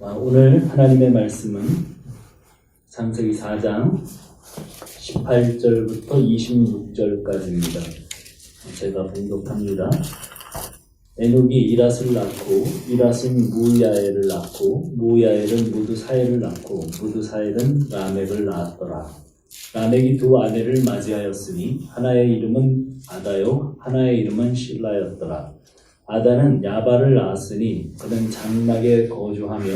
오늘 하나님의 말씀은 창세기 4장 18절부터 26절까지입니다. 제가 봉독합니다. 에녹이 이랏을 낳고 이랏은 무야엘을 낳고 무야엘은 무드사엘을 낳고 무드사엘은 라멕을 낳았더라. 라멕이 두 아내를 맞이하였으니 하나의 이름은 아다요 하나의 이름은 실라였더라. 아다는 야발을 낳았으니 그는 장막에 거주하며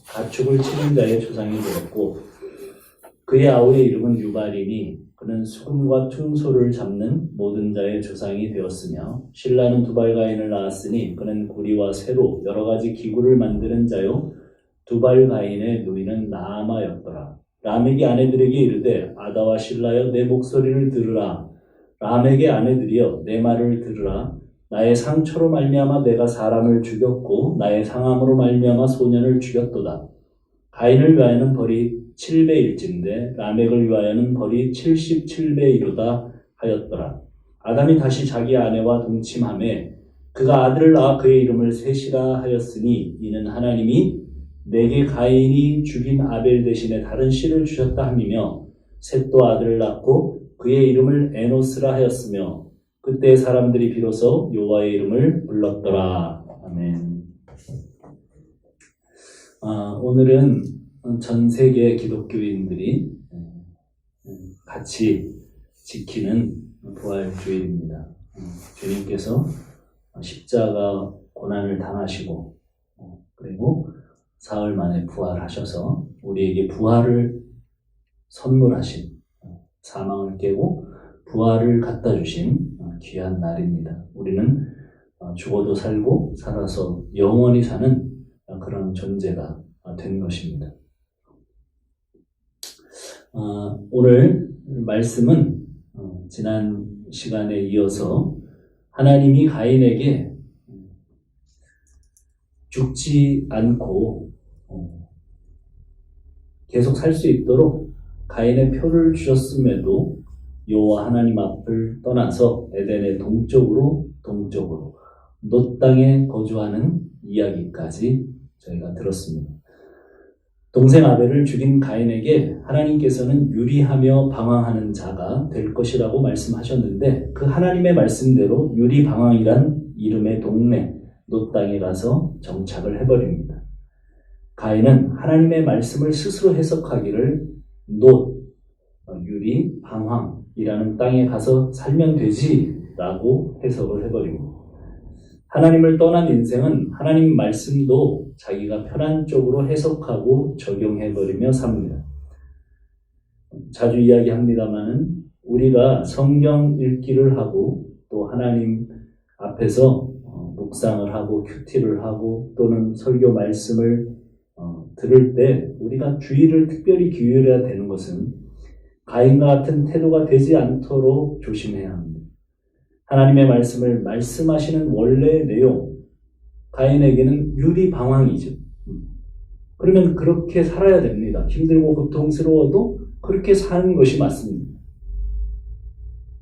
가축을 치는 자의 조상이 되었고 그의 아우의 이름은 유발이니 그는 수금과 퉁소를 잡는 모든 자의 조상이 되었으며 실라는 두발가인을 낳았으니 그는 구리와 쇠로 여러 가지 기구를 만드는 자요 두발가인의 누이는 나아마였더라. 라멕이 아내들에게 이르되 아다와 실라여 내 목소리를 들으라. 라멕의 아내들이여 내 말을 들으라. 나의 상처로 말미암아 내가 사람을 죽였고 나의 상함으로 말미암아 소년을 죽였도다. 가인을 위하여는 벌이 7배일진데 라멕을 위하여는 벌이 77배이로다 하였더라. 아담이 다시 자기 아내와 동침하매 그가 아들을 낳아 그의 이름을 셋이라 하였으니 이는 하나님이 내게 가인이 죽인 아벨 대신에 다른 씨를 주셨다 함이며 셋도 아들을 낳고 그의 이름을 에노스라 하였으며 그때 사람들이 비로소 여호와의 이름을 불렀더라. 아멘. 오늘은 전 세계 기독교인들이 같이 지키는 부활주일입니다. 주님께서 십자가 고난을 당하시고 그리고 사흘 만에 부활하셔서 우리에게 부활을 선물하신, 사망을 깨고 부활을 갖다 주신 귀한 날입니다. 우리는 죽어도 살고 살아서 영원히 사는 그런 존재가 된 것입니다. 오늘 말씀은 지난 시간에 이어서 하나님이 가인에게 죽지 않고 계속 살 수 있도록 가인의 표를 주셨음에도 여호와 하나님 앞을 떠나서 에덴의 동쪽으로 놋 땅에 거주하는 이야기까지 저희가 들었습니다. 동생 아벨을 죽인 가인에게 하나님께서는 유리하며 방황하는 자가 될 것이라고 말씀하셨는데 그 하나님의 말씀대로 유리방황이란 이름의 동네 놋 땅에 가서 정착을 해버립니다. 가인은 하나님의 말씀을 스스로 해석하기를 유리방황이라는 땅에 가서 살면 되지라고 해석을 해버립니다. 하나님을 떠난 인생은 하나님 말씀도 자기가 편한 쪽으로 해석하고 적용해버리며 삽니다. 자주 이야기합니다마는 우리가 성경 읽기를 하고 또 하나님 앞에서 묵상을 하고 큐티를 하고 또는 설교 말씀을 들을 때 우리가 주의를 특별히 기울여야 되는 것은 가인과 같은 태도가 되지 않도록 조심해야 합니다. 하나님의 말씀을 말씀하시는 원래의 내용, 가인에게는 유리방황이죠. 그러면 그렇게 살아야 됩니다. 힘들고 고통스러워도 그렇게 사는 것이 맞습니다.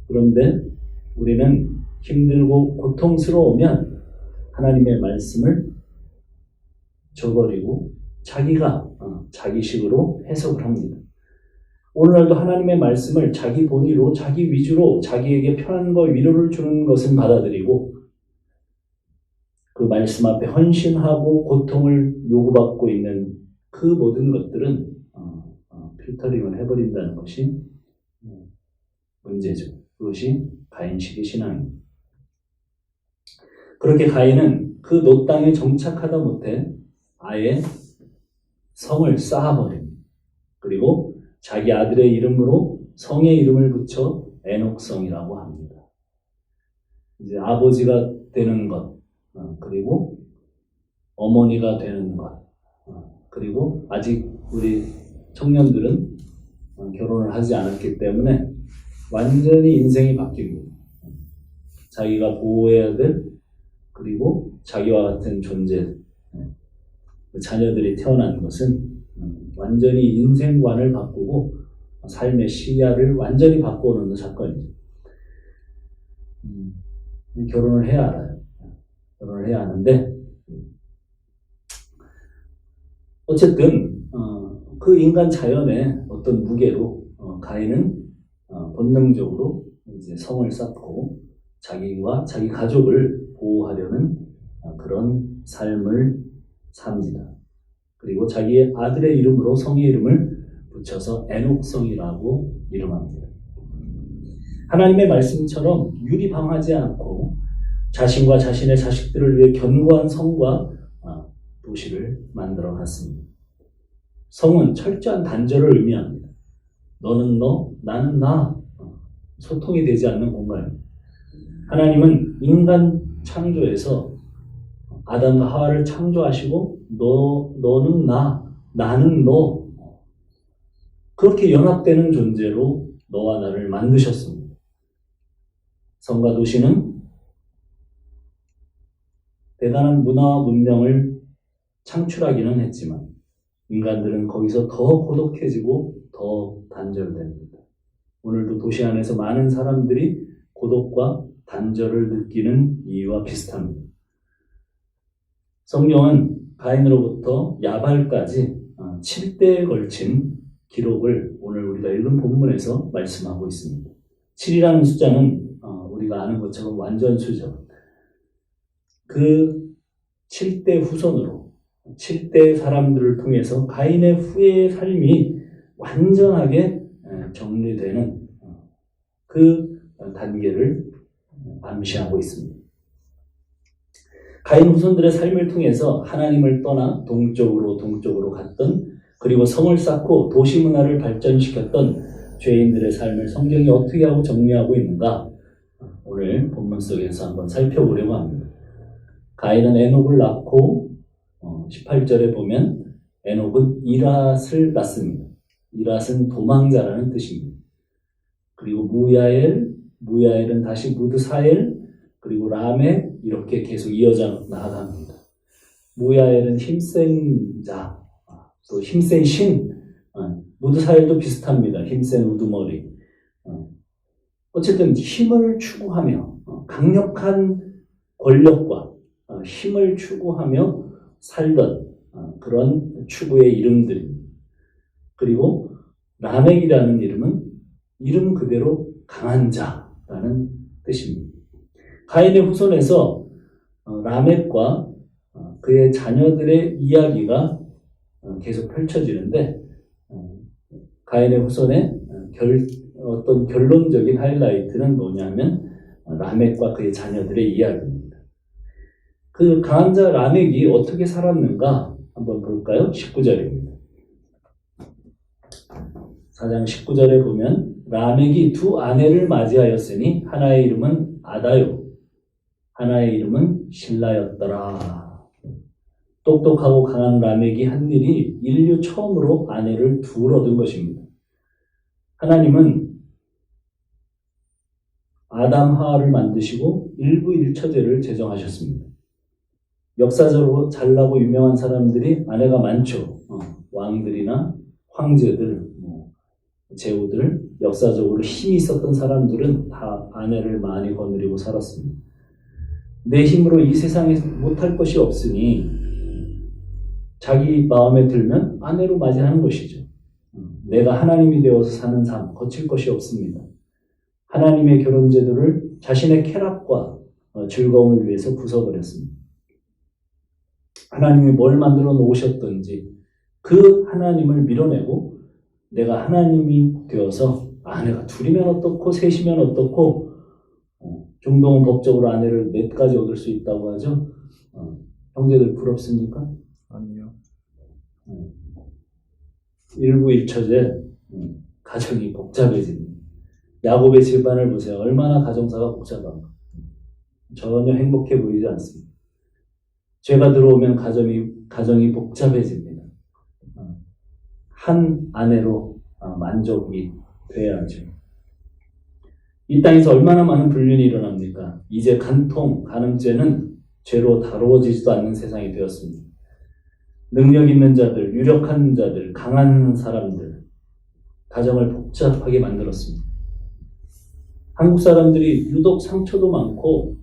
그런데 우리는 힘들고 고통스러우면 하나님의 말씀을 저버리고 자기가 자기식으로 해석을 합니다. 오늘날도 하나님의 말씀을 자기 본의로 자기 위주로 자기에게 편한 거 위로를 주는 것은 받아들이고 그 말씀 앞에 헌신하고 고통을 요구받고 있는 그 모든 것들은 필터링을 해버린다는 것이 문제죠. 그것이 가인식의 신앙입니다. 그렇게 가인은 그 놋 땅에 정착하다 못해 아예 성을 쌓아버립니다. 그리고 자기 아들의 이름으로 성의 이름을 붙여 에녹성이라고 합니다. 이제 아버지가 되는 것, 그리고 어머니가 되는 것, 그리고 아직 우리 청년들은 결혼을 하지 않았기 때문에 완전히 인생이 바뀝니다. 자기가 보호해야 될, 그리고 자기와 같은 존재, 자녀들이 태어난 것은 완전히 인생관을 바꾸고 삶의 시야를 완전히 바꿔놓는 사건이죠. 결혼을 해야 알아요. 결혼을 해야 하는데 어쨌든 그 인간 자연의 어떤 무게로 가인은 본능적으로 이제 성을 쌓고 자기와 자기 가족을 보호하려는 그런 삶을 삽니다. 그리고 자기의 아들의 이름으로 성의 이름을 붙여서 에녹성이라고 이름합니다. 하나님의 말씀처럼 유리방하지 않고 자신과 자신의 자식들을 위해 견고한 성과 도시를 만들어 갔습니다. 성은 철저한 단절을 의미합니다. 너는 너, 나는 나. 소통이 되지 않는 공간입니다. 하나님은 인간 창조에서 아담과 하와를 창조하시고 너는 나, 나는 너. 그렇게 연합되는 존재로 너와 나를 만드셨습니다. 성과 도시는 대단한 문화와 문명을 창출하기는 했지만 인간들은 거기서 더 고독해지고 더 단절됩니다. 오늘도 도시 안에서 많은 사람들이 고독과 단절을 느끼는 이유와 비슷합니다. 성경은 가인으로부터 야발까지 7대에 걸친 기록을 오늘 우리가 읽은 본문에서 말씀하고 있습니다. 7이라는 숫자는 우리가 아는 것처럼 완전수죠. 그 7대 후손으로 7대 사람들을 통해서 가인의 후의 삶이 완전하게 정리되는 그 단계를 암시하고 있습니다. 가인 후손들의 삶을 통해서 하나님을 떠나 동쪽으로 갔던, 그리고 성을 쌓고 도시 문화를 발전시켰던 죄인들의 삶을 성경이 어떻게 하고 정리하고 있는가, 오늘 본문 속에서 한번 살펴보려고 합니다. 가인은 에녹을 낳고 18절에 보면 에녹은 이랏을 낳습니다. 이랏은 도망자라는 뜻입니다. 그리고 무야엘은 다시 무드사엘, 그리고 라멕, 이렇게 계속 이어져 나아갑니다. 무야엘은 힘센 자, 또 힘센 신, 무드사엘도 비슷합니다. 힘센 우두머리. 어쨌든 힘을 추구하며 강력한 권력과 힘을 추구하며 살던 그런 추구의 이름들입니다. 그리고 라멕이라는 이름은 이름 그대로 강한 자라는 뜻입니다. 가인의 후손에서 라멕과 그의 자녀들의 이야기가 계속 펼쳐지는데, 가인의 후손의 어떤 결론적인 하이라이트는 뭐냐면 라멕과 그의 자녀들의 이야기입니다. 그 강한 자 라멕이 어떻게 살았는가 한번 볼까요? 19절입니다. 4장 19절에 보면 라멕이 두 아내를 맞이하였으니 하나의 이름은 아다요, 하나의 이름은 실라였더라. 똑똑하고 강한 라멕이 한 일이 인류 처음으로 아내를 둘 얻은 것입니다. 하나님은 아담 하와를 만드시고 일부 일처제를 제정하셨습니다. 역사적으로 잘나고 유명한 사람들이 아내가 많죠. 왕들이나 황제들, 제후들, 역사적으로 힘이 있었던 사람들은 다 아내를 많이 거느리고 살았습니다. 내 힘으로 이 세상에 못할 것이 없으니 자기 마음에 들면 아내로 맞이하는 것이죠. 내가 하나님이 되어서 사는 삶, 거칠 것이 없습니다. 하나님의 결혼 제도를 자신의 쾌락과 즐거움을 위해서 부숴버렸습니다. 하나님이 뭘 만들어 놓으셨든지 그 하나님을 밀어내고 내가 하나님이 되어서 아내가 둘이면 어떻고 셋이면 어떻고, 중동은 법적으로 아내를 4가지 얻을 수 있다고 하죠. 형제들 부럽습니까? 아니요. 일부 일처제, 가정이 복잡해집니다. 야곱의 집안을 보세요. 얼마나 가정사가 복잡한가. 전혀 행복해 보이지 않습니다. 죄가 들어오면 가정이 복잡해집니다. 한 아내로 만족이 돼야죠. 이 땅에서 얼마나 많은 불륜이 일어납니까? 이제 간음죄는 죄로 다루어지지도 않는 세상이 되었습니다. 능력 있는 자들, 유력한 자들, 강한 사람들, 가정을 복잡하게 만들었습니다. 한국 사람들이 유독 상처도 많고,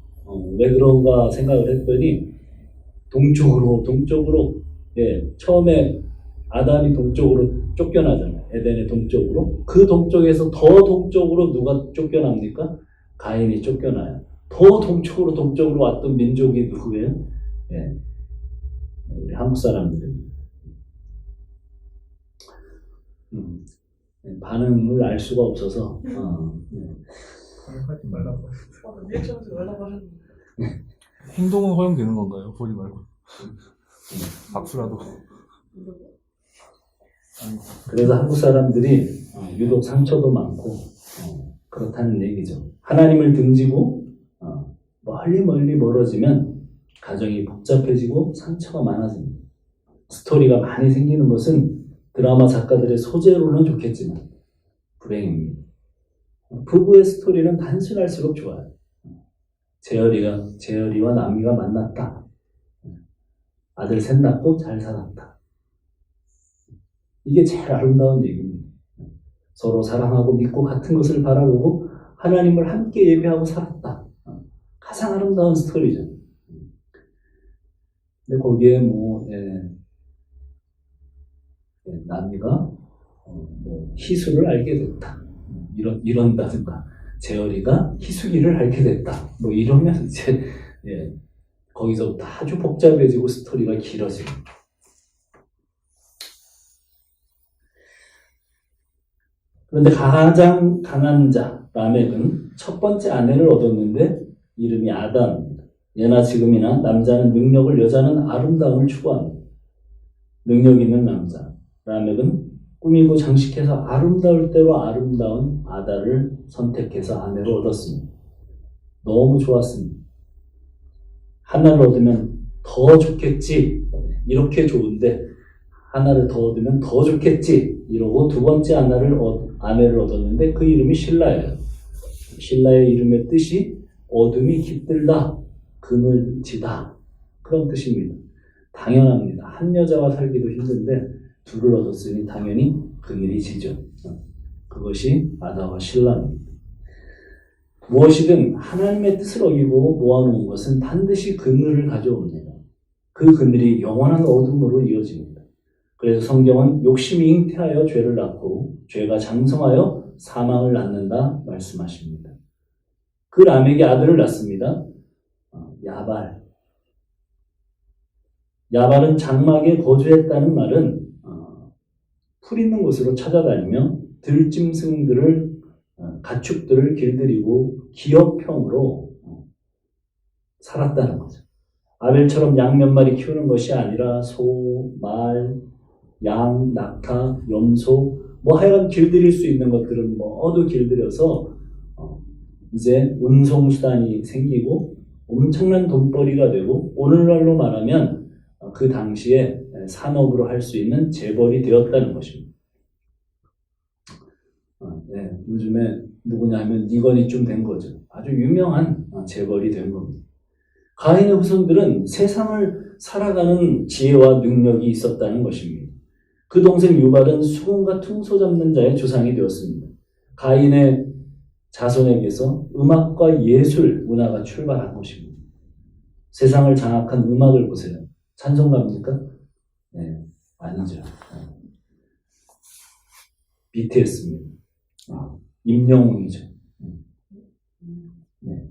왜 그런가 생각을 했더니 동쪽으로 처음에 아담이 동쪽으로 쫓겨나잖아요. 에덴의 동쪽으로. 그 동쪽에서 더 동쪽으로 누가 쫓겨납니까? 가인이 쫓겨나요. 더 동쪽으로 왔던 민족이 누구예요? 예. 우리 한국 사람들입니다. 반응을 알 수가 없어서. 하지 말라고. 리액션에서 연락 하셨는데. 행동은 허용되는 건가요? 보지 말고. 박수라도. 그래서 한국 사람들이 유독 상처도 많고 그렇다는 얘기죠. 하나님을 등지고 멀리 멀어지면 가정이 복잡해지고 상처가 많아집니다. 스토리가 많이 생기는 것은 드라마 작가들의 소재로는 좋겠지만 불행입니다. 부부의 스토리는 단순할수록 좋아요. 재열이와 남이가 만났다. 아들 셋 낳고 잘 살았다. 이게 제일 아름다운 얘기입니다. 서로 사랑하고 믿고 같은 것을 바라보고 하나님을 함께 예배하고 살았다. 가장 아름다운 스토리죠. 근데 거기에 남이가 희수를 알게 됐다. 이런다든가 재열이가 희수기를 알게 됐다. 이러면 이제 거기서부터 아주 복잡해지고 스토리가 길어지고. 그런데 가장 강한 자 라멕은 첫 번째 아내를 얻었는데 이름이 아담입니다. 예나 지금이나 남자는 능력을, 여자는 아름다움을 추구합니다. 능력 있는 남자 라멕은 꾸미고 장식해서 아름다울 대로 아름다운 아다를 선택해서 아내로 얻었습니다. 너무 좋았습니다. 하나를 얻으면 더 좋겠지, 이렇게 좋은데 하나를 더 얻으면 더 좋겠지 이러고 두 번째 아내를 얻었는데 그 이름이 실라예요. 실라의 이름의 뜻이 어둠이 깃들다, 그늘지다, 그런 뜻입니다. 당연합니다. 한 여자와 살기도 힘든데 둘을 얻었으니 당연히 그늘이 지죠. 그것이 아다와 실라입니다. 무엇이든 하나님의 뜻을 어기고 모아놓은 것은 반드시 그늘을 가져옵니다. 그 그늘이 영원한 어둠으로 이어집니다. 그래서 성경은 욕심이 잉태하여 죄를 낳고 죄가 장성하여 사망을 낳는다 말씀하십니다. 그 라멕이 아들을 낳습니다. 야발. 야발은 장막에 거주했다는 말은 풀 있는 곳으로 찾아다니며 가축들을 길들이고 기업형으로 살았다는 거죠. 아벨처럼 양 몇 마리 키우는 것이 아니라 소, 말, 양, 낙타, 염소, 하여간 길들일 수 있는 것들은 모두 길들여서 이제 운송수단이 생기고 엄청난 돈벌이가 되고 오늘날로 말하면 그 당시에 산업으로 할 수 있는 재벌이 되었다는 것입니다. 요즘에 누구냐 하면 니건이쯤 된 거죠. 아주 유명한 재벌이 된 겁니다. 가인의 후손들은 세상을 살아가는 지혜와 능력이 있었다는 것입니다. 그 동생 유발은 수금과 퉁소 잡는 자의 조상이 되었습니다. 가인의 자손에게서 음악과 예술, 문화가 출발한 것입니다. 세상을 장악한 음악을 보세요. 찬송가입니까? 네, 아니죠. BTS입니다. 임영웅이죠. 네.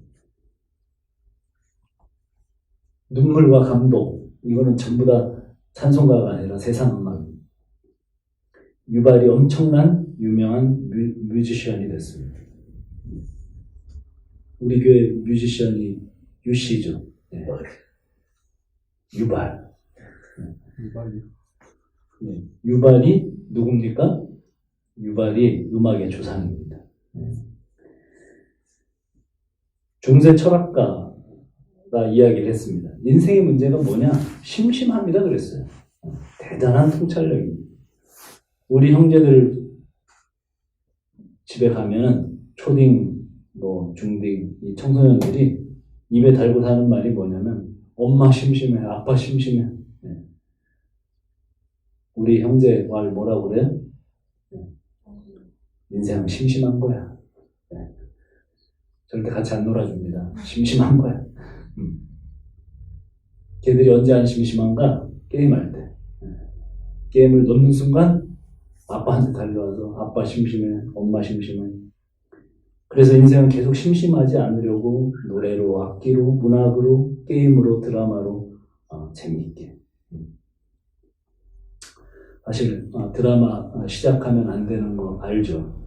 눈물과 감동, 이거는 전부 다 찬송가가 아니라 세상 음악입니다. 유발이 엄청난 유명한 뮤지션이 됐습니다. 우리 교회 뮤지션이 유씨죠. 네. 유발. 네. 유발이 누굽니까? 유발이 음악의 조상입니다. 중세 철학가가 이야기를 했습니다. 인생의 문제가 뭐냐? 심심합니다 그랬어요. 대단한 통찰력입니다. 우리 형제들 집에 가면은 초딩, 중딩, 이 청소년들이 입에 달고 사는 말이 뭐냐면 엄마 심심해, 아빠 심심해. 네. 우리 형제 말 뭐라고 그래요? 인생은 심심한 거야. 네. 절대 같이 안 놀아줍니다. 심심한 거야. 걔들이 언제 안 심심한가? 게임할 때. 네. 게임을 놓는 순간 아빠한테 달려와서 아빠 심심해, 엄마 심심해. 그래서 인생은 계속 심심하지 않으려고 노래로, 악기로, 문학으로, 게임으로, 드라마로 재미있게. 사실 드라마 시작하면 안 되는 거 알죠?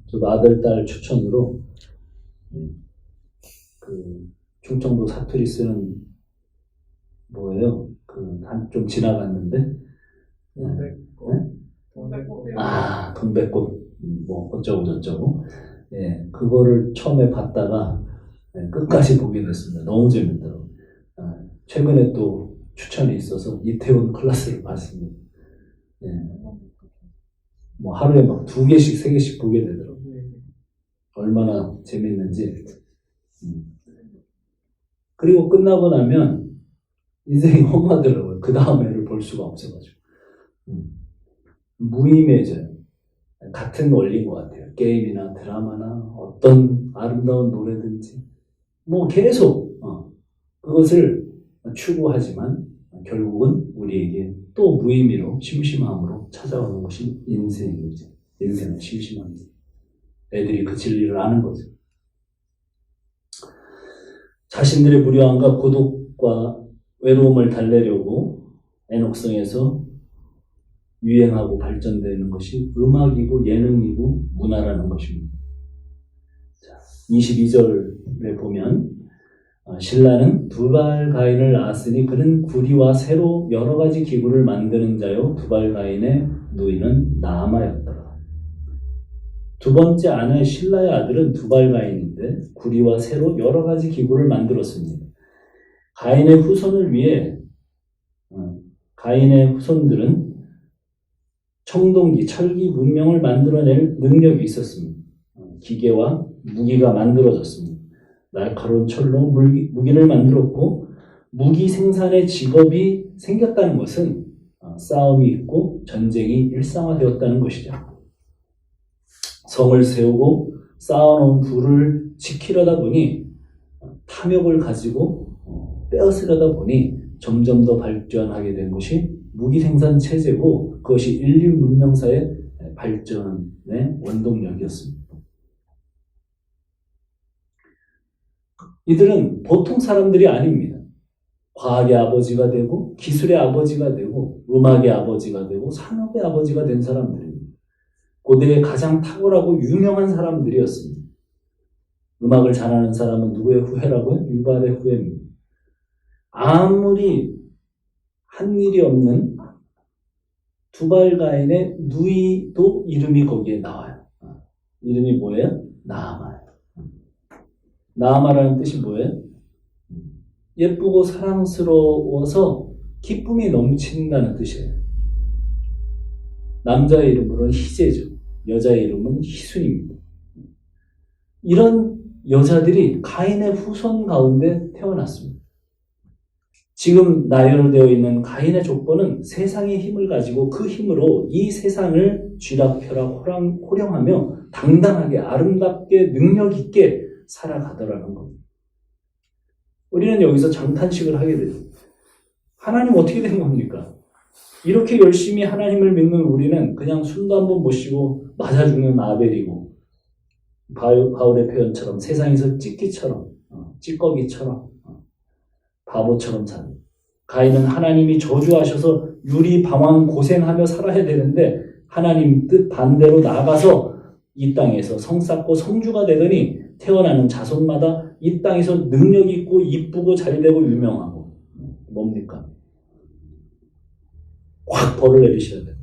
저도 아들, 딸 추천으로 그 충청도 사투리 쓰는 뭐예요? 좀 지나갔는데 동백꽃 뭐 어쩌고 저쩌고 그거를 처음에 봤다가 끝까지 보게 됐습니다. 너무 재밌더라고요. 최근에 또 추천이 있어서 이태원 클라스를 봤습니다. 뭐 하루에 막 2개씩 3개씩 보게 되더라고요. 얼마나 재밌는지. 그리고 끝나고 나면 인생이 험하더라고요. 그 다음에를 볼 수가 없어가지고. 무의미해져요. 같은 원리인 것 같아요. 게임이나 드라마나 어떤 아름다운 노래든지 뭐 계속 그것을 추구하지만 결국은 우리에게 또 무의미로 심심함으로 찾아오는 것이 인생이죠. 인생은 심심합니다. 애들이 그 진리를 아는 거죠. 자신들의 무료함과 고독과 외로움을 달래려고 애녹성에서 유행하고 발전되는 것이 음악이고 예능이고 문화라는 것입니다. 22절에 보면 신라는 두발가인을 낳았으니 그는 구리와 새로 여러 가지 기구를 만드는 자요 두발가인의 누이는 나아마였더라. 두 번째 아내 신라의 아들은 두발가인인데 구리와 새로 여러 가지 기구를 만들었습니다. 가인의 후손을 위해 가인의 후손들은 청동기, 철기 문명을 만들어낼 능력이 있었습니다. 기계와 무기가 만들어졌습니다. 날카로운 철로 무기를 만들었고 무기 생산의 직업이 생겼다는 것은 싸움이 있고 전쟁이 일상화되었다는 것이죠. 성을 세우고 쌓아놓은 부를 지키려다 보니 탐욕을 가지고 빼앗으려다 보니 점점 더 발전하게 된 것이 무기 생산 체제고 그것이 인류 문명사의 발전의 원동력이었습니다. 이들은 보통 사람들이 아닙니다. 과학의 아버지가 되고 기술의 아버지가 되고 음악의 아버지가 되고 산업의 아버지가 된 사람들입니다. 고대의 가장 탁월하고 유명한 사람들이었습니다. 음악을 잘하는 사람은 누구의 후예라고요? 유발의 후예입니다. 아무리 한 일이 없는 두발가인의 누이도 이름이 거기에 나와요. 이름이 뭐예요? 나아마예요. 나아마라는 뜻이 뭐예요? 예쁘고 사랑스러워서 기쁨이 넘친다는 뜻이에요. 남자의 이름으로는 희재죠. 여자의 이름은 희순입니다. 이런 여자들이 가인의 후손 가운데 태어났습니다. 지금 나열되어 있는 가인의 족보는 세상의 힘을 가지고 그 힘으로 이 세상을 쥐락펴락 호령하며 당당하게 아름답게 능력 있게 살아가더라는 겁니다. 우리는 여기서 장탄식을 하게 되죠. 하나님 어떻게 된 겁니까? 이렇게 열심히 하나님을 믿는 우리는 그냥 숨도 한번 못 쉬고 맞아 죽는 아벨이고 바울의 표현처럼 세상에서 찌꺼기처럼 바보처럼 사는. 가인은 하나님이 저주하셔서 유리방황 고생하며 살아야 되는데 하나님 뜻 반대로 나아가서 이 땅에서 성 쌓고 성주가 되더니 태어나는 자손마다 이 땅에서 능력 있고 이쁘고 잘되고 유명하고. 뭡니까? 확 벌을 내리셔야 돼요.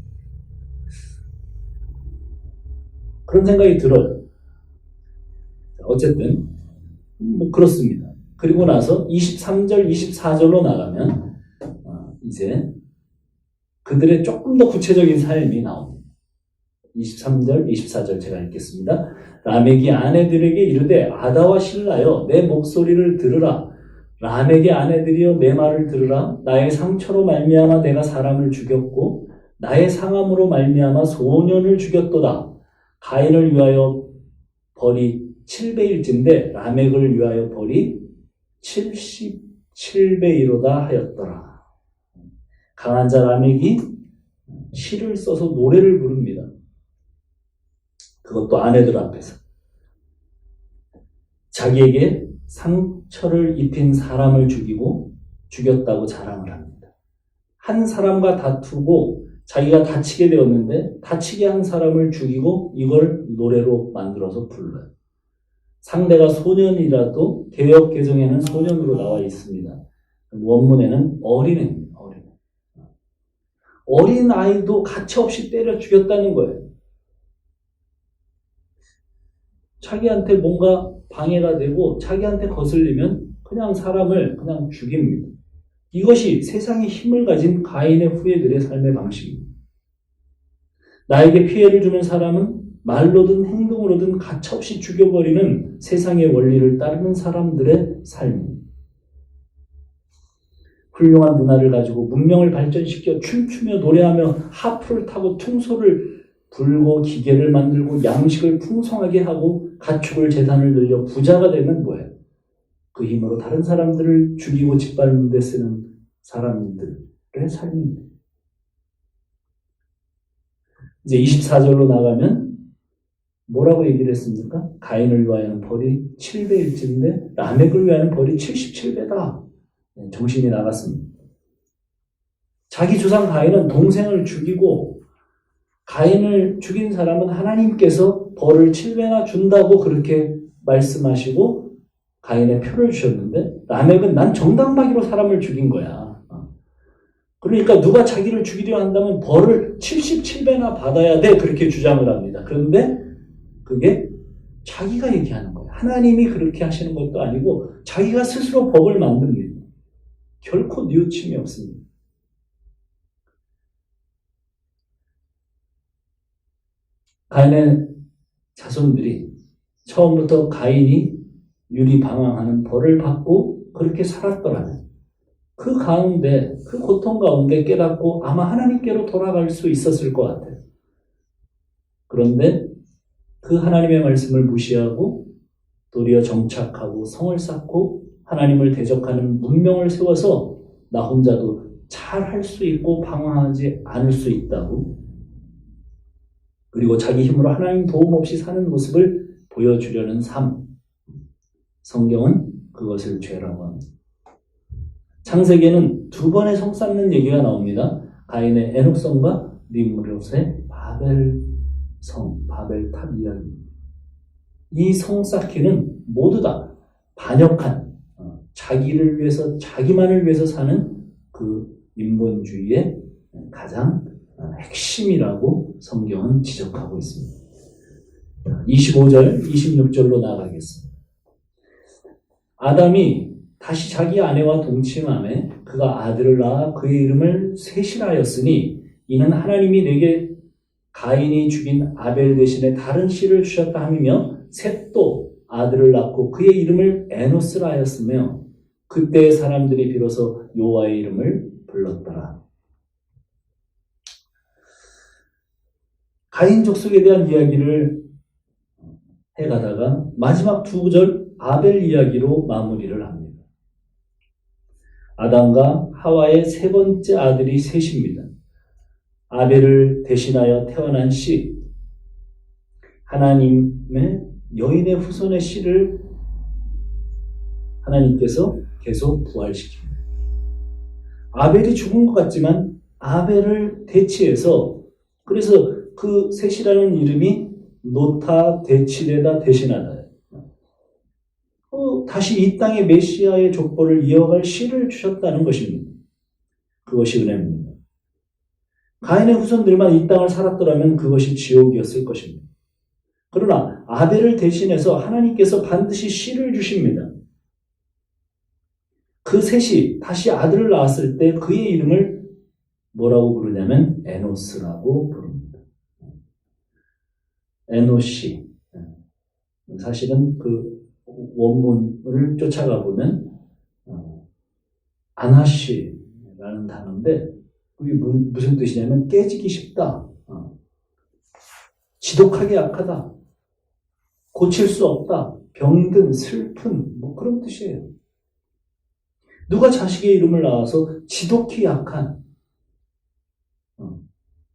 그런 생각이 들어요. 어쨌든 뭐 그렇습니다. 그리고 나서 23절, 24절로 나가면 이제 그들의 조금 더 구체적인 삶이 나옵니다. 23절, 24절 제가 읽겠습니다. 라멕이 아내들에게 이르되 아다와 실라여 내 목소리를 들으라. 라멕의 아내들이여 내 말을 들으라. 나의 상처로 말미암아 내가 사람을 죽였고 나의 상함으로 말미암아 소년을 죽였도다. 가인을 위하여 벌이 7배일진데 라멕을 위하여 벌이 77배이로다 하였더라. 강한 자 라멕이 시를 써서 노래를 부릅니다. 그것도 아내들 앞에서. 자기에게 상처를 입힌 사람을 죽였다고 자랑을 합니다. 한 사람과 다투고 자기가 다치게 되었는데 다치게 한 사람을 죽이고 이걸 노래로 만들어서 불러요. 상대가 소년이라도 개역 개정에는 소년으로 나와 있습니다. 원문에는 어린애입니다. 어린 아이도 가차없이 때려 죽였다는 거예요. 자기한테 뭔가 방해가 되고 자기한테 거슬리면 그냥 사람을 그냥 죽입니다. 이것이 세상에 힘을 가진 가인의 후예들의 삶의 방식입니다. 나에게 피해를 주는 사람은 말로든 행동으로든 가차없이 죽여버리는 세상의 원리를 따르는 사람들의 삶입니다. 훌륭한 문화를 가지고 문명을 발전시켜 춤추며 노래하며 하프를 타고 퉁소를 불고 기계를 만들고 양식을 풍성하게 하고 가축을 재산을 늘려 부자가 되면 뭐예요? 그 힘으로 다른 사람들을 죽이고 짓밟는 데 쓰는 사람들의 삶입니다. 이제 24절로 나가면 뭐라고 얘기를 했습니까? 가인을 위하여는 벌이 7배일진데 라멕을 위하여는 벌이 77배다. 정신이 나갔습니다. 자기 조상 가인은 동생을 죽이고 가인을 죽인 사람은 하나님께서 벌을 7배나 준다고 그렇게 말씀하시고 가인의 표를 주셨는데 라멕은 난 정당방위로 사람을 죽인 거야. 그러니까 누가 자기를 죽이려 한다면 벌을 77배나 받아야 돼 그렇게 주장을 합니다. 그런데 그게 자기가 얘기하는 거예요. 하나님이 그렇게 하시는 것도 아니고 자기가 스스로 법을 만듭니다. 결코 뉘우침이 없습니다. 가인의 자손들이 처음부터 가인이 유리방황하는 벌을 받고 그렇게 살았더라면 그 가운데, 그 고통 가운데 깨닫고 아마 하나님께로 돌아갈 수 있었을 것 같아요. 그런데 그 하나님의 말씀을 무시하고 도리어 정착하고 성을 쌓고 하나님을 대적하는 문명을 세워서 나 혼자도 잘 할 수 있고 방황하지 않을 수 있다고 그리고 자기 힘으로 하나님 도움 없이 사는 모습을 보여주려는 삶. 성경은 그것을 죄라고 합니다. 창세기에는 두 번의 성 쌓는 얘기가 나옵니다. 가인의 에녹성과 림므롯의 바벨성, 바벨탑 이야기. 이 성 쌓기는 모두 다 반역한 자기를 위해서 자기만을 위해서 사는 그 인본주의의 가장 핵심이라고 성경은 지적하고 있습니다. 25절, 26절로 나아가겠습니다. 아담이 다시 자기 아내와 동침함에 그가 아들을 낳아 그의 이름을 셋이라 하였으니 이는 하나님이 내게 가인이 죽인 아벨 대신에 다른 씨를 주셨다 함이며 셋도 아들을 낳고 그의 이름을 에노스라 하였으며 그때의 사람들이 비로소 여호와의 이름을 불렀더라. 가인 족속에 대한 이야기를 해가다가 마지막 두 구절 아벨 이야기로 마무리를 합니다. 아담과 하와의 세 번째 아들이 셋입니다. 아벨을 대신하여 태어난 씨, 하나님의 여인의 후손의 씨를 하나님께서 계속 부활시킵니다. 아벨이 죽은 것 같지만 아벨을 대치해서 그래서 그 셋이라는 이름이 노타, 대치되다, 대신하다. 다시 이 땅의 메시아의 족보를 이어갈 씨를 주셨다는 것입니다. 그것이 은혜입니다. 가인의 후손들만 이 땅을 살았더라면 그것이 지옥이었을 것입니다. 그러나 아벨을 대신해서 하나님께서 반드시 씨를 주십니다. 그 셋이 다시 아들을 낳았을 때 그의 이름을 뭐라고 부르냐면 에노스라고 부릅니다. 에노시. 사실은 그 원문을 쫓아가 보면 아나시라는 단어인데 그게 무슨 뜻이냐면 깨지기 쉽다, 지독하게 약하다, 고칠 수 없다, 병든, 슬픈 뭐 그런 뜻이에요. 누가 자식의 이름을 낳아서 지독히 약한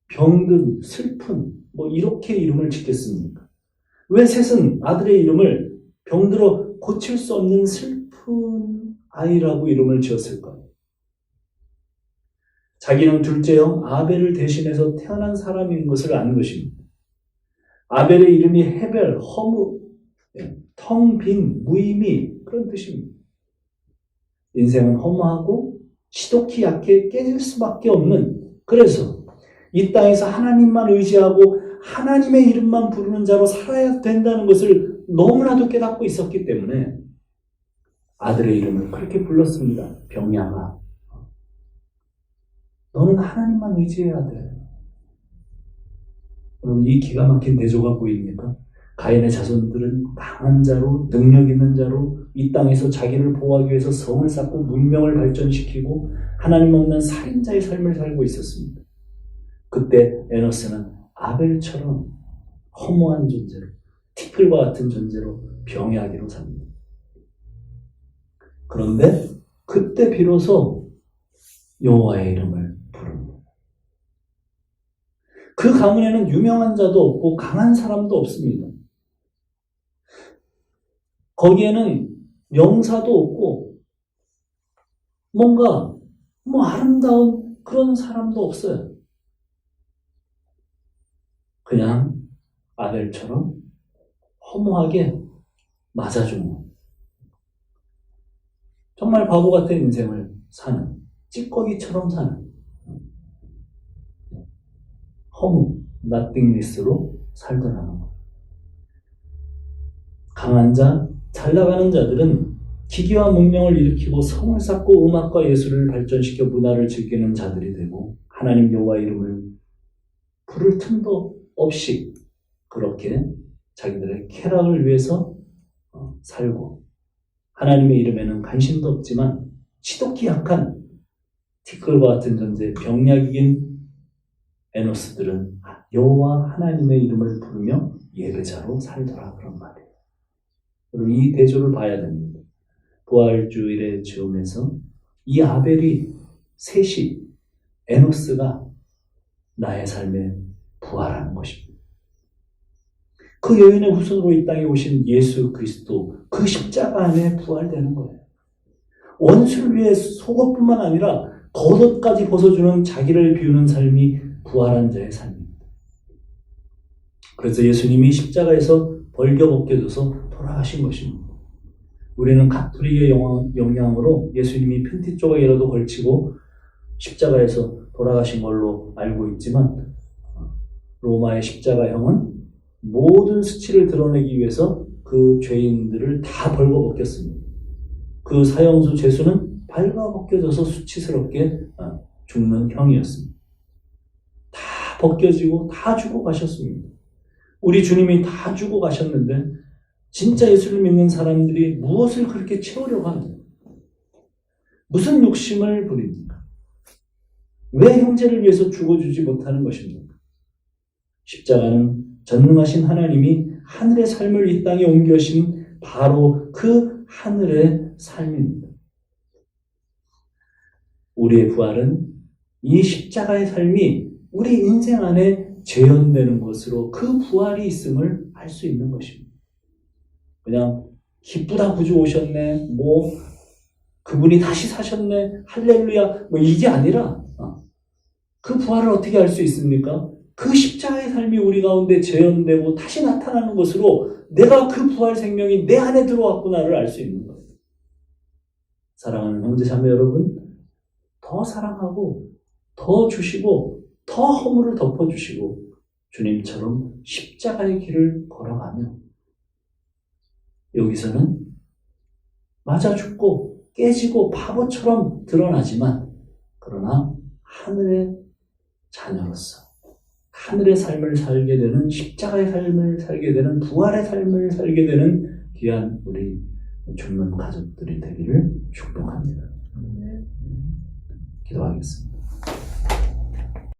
병든, 슬픈, 뭐 이렇게 이름을 짓겠습니까? 왜 셋은 아들의 이름을 병들어 고칠 수 없는 슬픈 아이라고 이름을 지었을까요? 자기는 둘째 형 아벨을 대신해서 태어난 사람인 것을 안 것입니다. 아벨의 이름이 헤벨, 허무, 텅 빈, 무의미 그런 뜻입니다. 인생은 허무하고 시독히 약해 깨질 수밖에 없는, 그래서 이 땅에서 하나님만 의지하고 하나님의 이름만 부르는 자로 살아야 된다는 것을 너무나도 깨닫고 있었기 때문에 아들의 이름을 그렇게 불렀습니다. 병야가, 너는 하나님만 의지해야 돼. 여러분, 이 기가 막힌 대조가 보입니까? 가인의 자손들은 강한 자로, 능력 있는 자로 이 땅에서 자기를 보호하기 위해서 성을 쌓고 문명을 발전시키고 하나님 없는 살인자의 삶을 살고 있었습니다. 그때 에노스는 아벨처럼 허무한 존재로, 티끌과 같은 존재로 병야기로 삽니다. 그런데 그때 비로소 여호와의 이름을 부릅니다. 그 가문에는 유명한 자도 없고 강한 사람도 없습니다. 거기에는 명사도 없고 뭔가 아름다운 그런 사람도 없어요. 그냥 아벨처럼 허무하게 맞아 죽는, 정말 바보 같은 인생을 사는, 찌꺼기처럼 사는, 허무, nothingness로 살더라는 것. 강한 자, 잘 나가는 자들은 기기와 문명을 일으키고 성을 쌓고 음악과 예술을 발전시켜 문화를 즐기는 자들이 되고 하나님 여호와 이름을 부를 틈도 없이 그렇게 자기들의 쾌락을 위해서 살고, 하나님의 이름에는 관심도 없지만 지독히 약한 티끌과 같은 존재, 병약인 에노스들은 여호와 하나님의 이름을 부르며 예배자로 살더라, 그런 말이에요. 여러분, 이 대조를 봐야 됩니다. 부활주일의 즈음에서 이 아벨이, 셋이, 에노스가 나의 삶에 부활하는 것입니다. 그 여인의 후손으로 이 땅에 오신 예수 그리스도, 그 십자가 안에 부활되는 거예요. 원수를 위해 속옷뿐만 아니라 겉옷까지 벗어주는 자기를 비우는 삶이 부활한 자의 삶입니다. 그래서 예수님이 십자가에서 벌겨벗겨져서 돌아가신 것입니다. 우리는 가톨릭의 영향으로 예수님이 팬티 조각이라도 걸치고 십자가에서 돌아가신 걸로 알고 있지만, 로마의 십자가형은 모든 수치를 드러내기 위해서 그 죄인들을 다 벌거벗겼습니다. 그 사형수 죄수는 발가벗겨져서 수치스럽게 죽는 형이었습니다. 다 벗겨지고 다 죽어 가셨습니다. 우리 주님이 다 죽어 가셨는데 진짜 예수를 믿는 사람들이 무엇을 그렇게 채우려고 합니까? 무슨 욕심을 부립니까? 왜 형제를 위해서 죽어주지 못하는 것입니까? 십자가는 전능하신 하나님이 하늘의 삶을 이 땅에 옮겨신 바로 그 하늘의 삶입니다. 우리의 부활은 이 십자가의 삶이 우리 인생 안에 재현되는 것으로 그 부활이 있음을 알 수 있는 것입니다. 그냥 기쁘다 구주 오셨네, 그분이 다시 사셨네, 할렐루야, 이게 아니라 그 부활을 어떻게 알 수 있습니까? 그 십자가의 삶이 우리 가운데 재현되고 다시 나타나는 것으로 내가 그 부활 생명이 내 안에 들어왔구나를 알 수 있는 거예요. 사랑하는 형제 자매 여러분, 더 사랑하고 더 주시고 더 허물을 덮어주시고 주님처럼 십자가의 길을 걸어가며, 여기서는 맞아 죽고 깨지고 바보처럼 드러나지만, 그러나 하늘의 자녀로서 하늘의 삶을 살게 되는, 십자가의 삶을 살게 되는, 부활의 삶을 살게 되는 귀한 우리 죽는 가족들이 되기를 축복합니다. 기도하겠습니다.